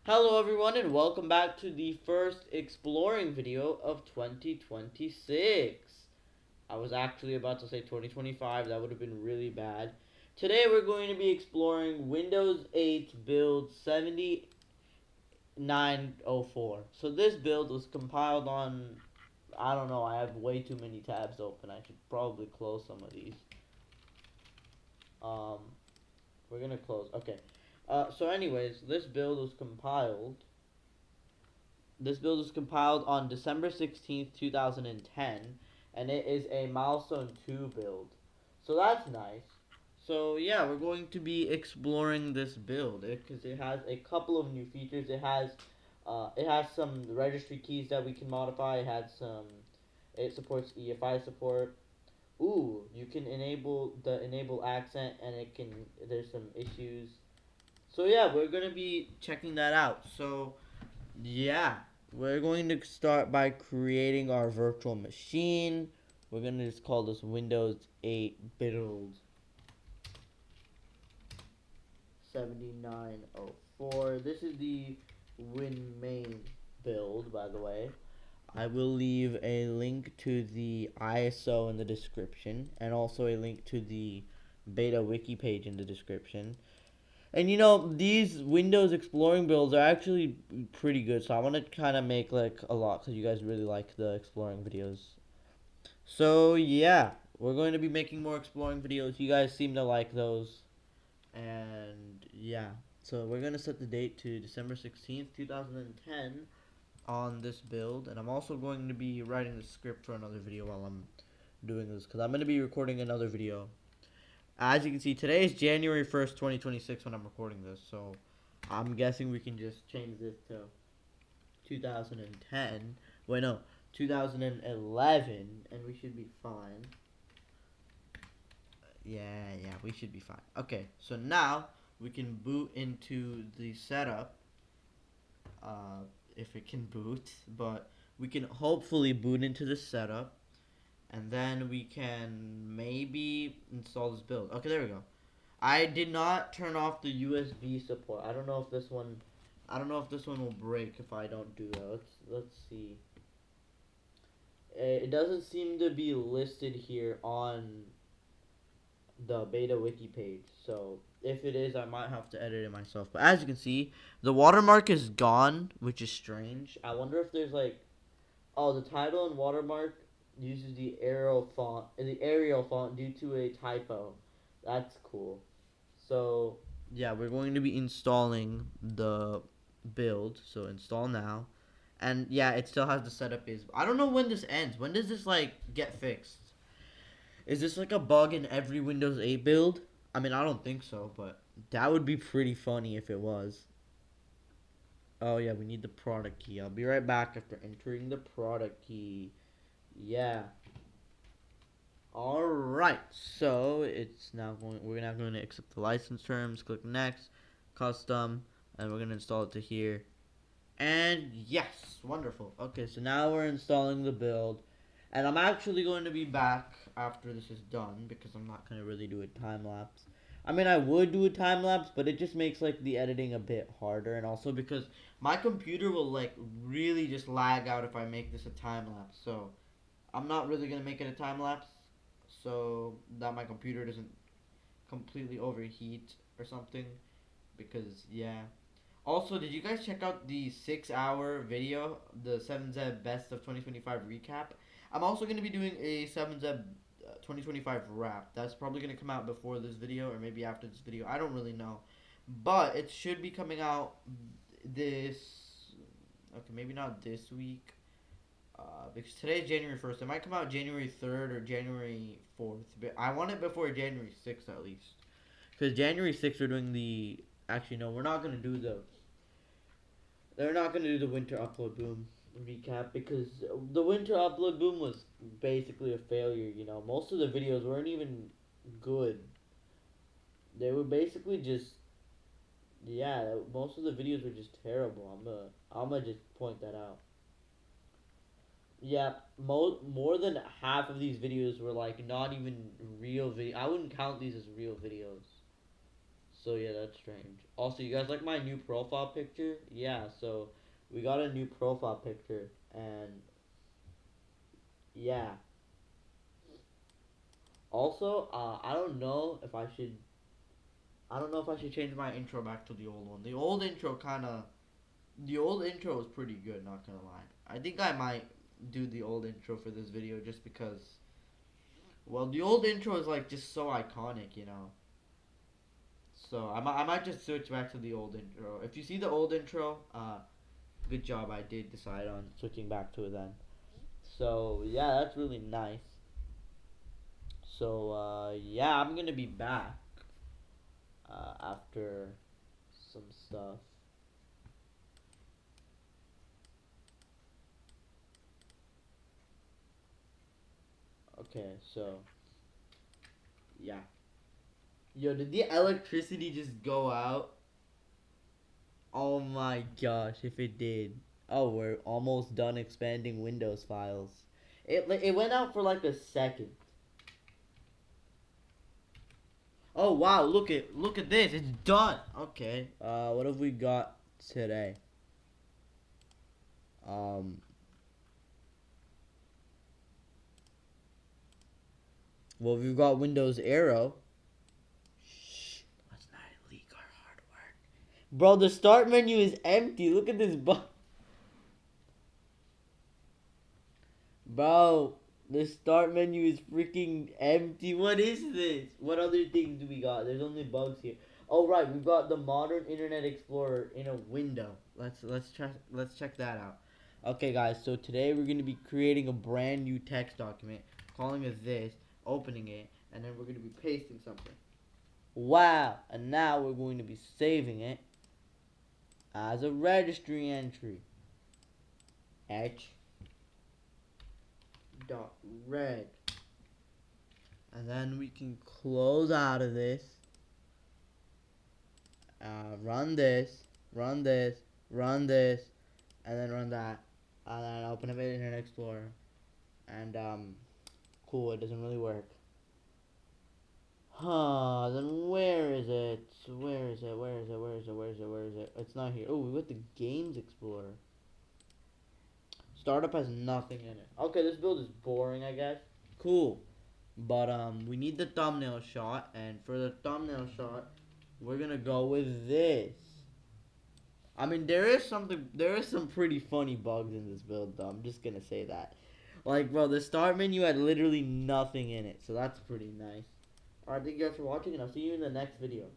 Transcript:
Hello everyone and welcome back to the first exploring video of 2026. I was actually about to say 2025, that would have been really bad. Today we're going to be exploring Windows 8 build 7904. So this build was compiled on, I don't know, I have way too many tabs open. I should probably close some of these. Um, we're gonna close, okay. So anyways, This build was compiled on December 16th, 2010, and it is a Milestone 2 build. So that's nice. So yeah, we're going to be exploring this build because it has a couple of new features. It has some registry keys that we can modify. It supports EFI support. Ooh, you can enable accent, and there's some issues. So yeah, we're gonna be checking that out. So yeah, we're going to start by creating our virtual machine. We're going to just call this Windows 8 build 7904. This is the WinMain build, by the way. I will leave a link to the ISO in the description and also a link to the beta wiki page in the description. And these Windows exploring builds are actually pretty good, so I want to kind of make like a lot because you guys really like the exploring videos. So yeah, we're going to be making more exploring videos. You guys seem to like those, and yeah. So we're gonna set the date to December 16th, 2010 on this build, and I'm also going to be writing the script for another video while I'm doing this because I'm going to be recording another video. As you can see, today is January 1st, 2026 when I'm recording this, so I'm guessing we can just change this to 2010. Wait, no, 2011, and we should be fine. Yeah, we should be fine. Okay, so now we can boot into the setup, uh, if it can boot, but we can hopefully boot into the setup, and then we can maybe install this build. Okay, there we go. I did not turn off the USB support. I don't know if this one will break if I don't do that. Let's see. It doesn't seem to be listed here on the beta wiki page. So if it is, I might have to edit it myself. But as you can see, the watermark is gone, which is strange. I wonder if there's like, oh, the title and watermark uses the Arial font due to a typo. That's cool. So yeah, we're going to be installing the build. So install now, and yeah, it still has the setup is. I don't know when this ends. When does this like get fixed? Is this like a bug in every Windows 8 build? I mean, I don't think so, but that would be pretty funny if it was. Oh yeah, we need the product key. I'll be right back after entering the product key. Yeah. All right. So we're now going to accept the license terms. Click next, custom, and we're going to install it to here. And yes, wonderful. Okay, so now we're installing the build. And I'm actually going to be back after this is done because I'm not going to really do a time lapse. I mean, I would do a time lapse, but it just makes like the editing a bit harder, and also because my computer will like really just lag out if I make this a time lapse. So I'm not really gonna make it a time lapse, so that my computer doesn't completely overheat or something. Because yeah, also, did you guys check out the 6 hour video, the 7Z Best of 2025 recap? I'm also going to be doing a 7Z 2025 wrap. That's probably going to come out before this video or maybe after this video. I don't really know. But it should be coming out this. Okay, maybe not this week. Because today is January 1st. It might come out January 3rd or January 4th. But I want it before January 6th at least. Because January 6th we're doing the. Actually, no, we're not going to do the they're not gonna do the winter upload boom recap because the winter upload boom was basically a failure. Most of the videos weren't even good. They were basically just yeah. Most of the videos were just terrible. I'm gonna just point that out. Yeah, more than half of these videos were like not even real video. I wouldn't count these as real videos. So yeah, that's strange. Also, you guys like my new profile picture? Yeah, so we got a new profile picture, and yeah. Also, I don't know if I should change my intro back to the old one. The old intro was pretty good, not gonna lie. I think I might do the old intro for this video just because, well, the old intro is like just so iconic, you know. So I might just switch back to the old intro. If you see the old intro, good job. I did decide on switching back to it then. So yeah, that's really nice. So yeah, I'm gonna be back after some stuff. Okay, so yeah. Yo, did the electricity just go out? Oh my gosh, if it did. Oh, we're almost done expanding Windows files. It went out for like a second. Oh wow, look at this. It's done. Okay. What have we got today? Um well, we've got Windows Arrow. Shh, let's not leak our hard work. Bro, the start menu is empty. Look at this Bro, the start menu is freaking empty. What is this? What other things do we got? There's only bugs here. Oh right, we've got the modern Internet Explorer in a window. Let's check that out. Okay guys, so today we're gonna be creating a brand new text document, calling it this, opening it, and then we're gonna be pasting something. Wow, and now we're going to be saving it as a registry entry. H dot reg. And then we can close out of this, run this, run this, run this, and then run that, and then open up Internet Explorer, and cool, it doesn't really work. Huh, then where is it? Where is it? Where is it? Where is it? Where is it? Where is it? It's not here. Oh, we got the Games Explorer. Startup has nothing in it. Okay, this build is boring, I guess. Cool. But we need the thumbnail shot, and for the thumbnail shot, we're gonna go with this. I mean, there is some pretty funny bugs in this build, though. I'm just gonna say that. Like, bro, the start menu had literally nothing in it, so that's pretty nice. Alright, thank you guys for watching, and I'll see you in the next video.